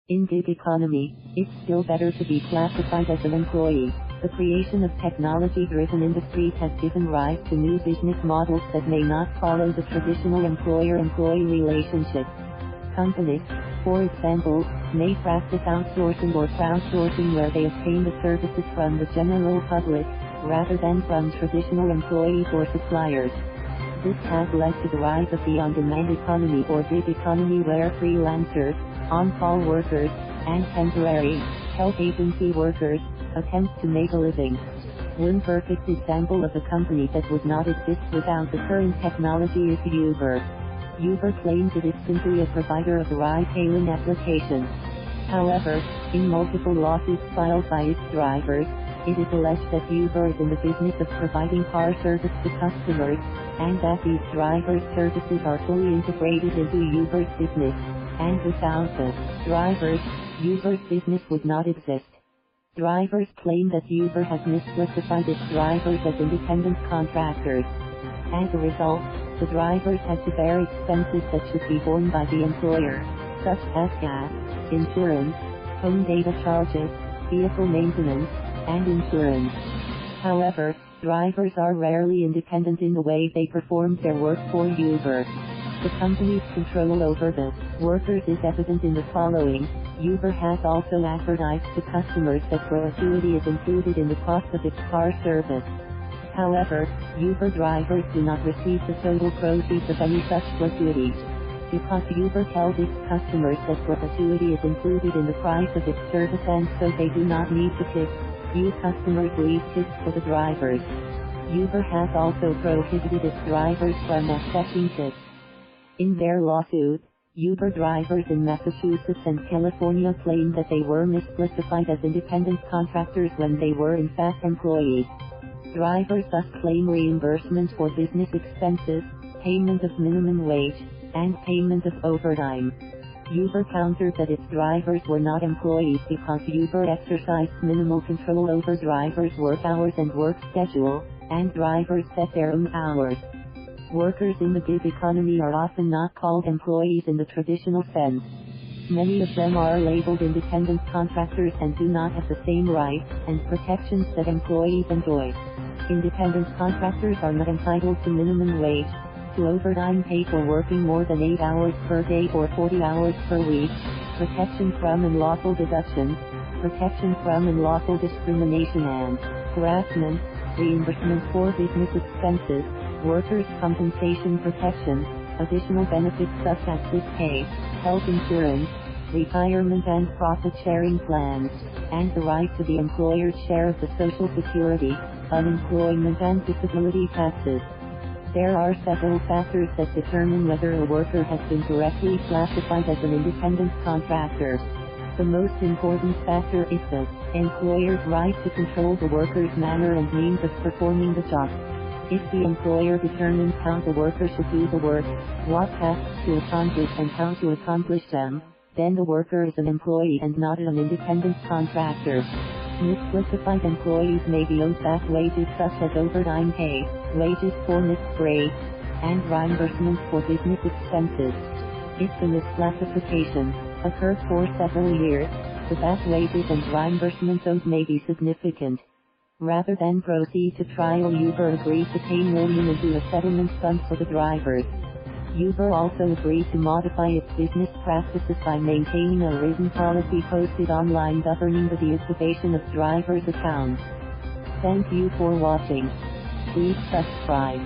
In gig economy, it's still better to be classified as an employee. The creation of technology-driven industries has given rise to new business models that may not follow the traditional employer-employee relationship. Companies, for example, may practice outsourcing or crowdsourcing where they obtain the services from the general public, rather than from traditional employees or suppliers. This has led to the rise of the on-demand economy or gig economy where freelancers, on-call workers, and temporary, health agency workers, attempt to make a living. One perfect example of a company that would not exist without the current technology is Uber. Uber claims it is simply a provider of a ride-hailing application. However, in multiple lawsuits filed by its drivers, it is alleged that Uber is in the business of providing car service to customers, and that these drivers' services are fully integrated into Uber's business, and without the drivers, Uber's business would not exist. Drivers claim that Uber has misclassified its drivers as independent contractors. As a result, the drivers have to bear expenses that should be borne by the employer, such as gas, insurance, home data charges, vehicle maintenance, and insurance. However, drivers are rarely independent in the way they perform their work for Uber. The company's control over the workers is evident in the following. Uber has also advertised to customers that gratuity is included in the cost of its car service. However, Uber drivers do not receive the total proceeds of any such gratuity. Because Uber tells its customers that gratuity is included in the price of its service and so they do not need to tip, few customers leave tips for the drivers. Uber has also prohibited its drivers from accepting tips. In their lawsuit, Uber drivers in Massachusetts and California claim that they were misclassified as independent contractors when they were in fact employees. Drivers thus claim reimbursement for business expenses, payment of minimum wage, and payment of overtime. Uber countered that its drivers were not employees because Uber exercised minimal control over drivers' work hours and work schedule, and drivers set their own hours. Workers in the gig economy are often not called employees in the traditional sense. Many of them are labeled independent contractors and do not have the same rights and protections that employees enjoy. Independent contractors are not entitled to minimum wage, to overtime pay for working more than 8 hours per day or 40 hours per week, protection from unlawful deductions, protection from unlawful discrimination and harassment, reimbursement for business expenses, workers' compensation protection, additional benefits such as sick pay, health insurance, retirement and profit-sharing plans, and the right to the employer's share of the Social Security, unemployment and disability taxes. There are several factors that determine whether a worker has been correctly classified as an independent contractor. The most important factor is the employer's right to control the worker's manner and means of performing the job. If the employer determines how the worker should do the work, what tasks to accomplish and how to accomplish them, then the worker is an employee and not an independent contractor. Misclassified employees may be owed back wages such as overtime pay, wages for missed breaks, and reimbursements for business expenses. If the misclassification occurs for several years, the back wages and reimbursements owed may be significant. Rather than proceed to trial, Uber agreed to pay $1 million into a settlement fund for the drivers. Uber also agreed to modify its business practices by maintaining a written policy posted online governing the deactivation of drivers' accounts. Thank you for watching. Please subscribe.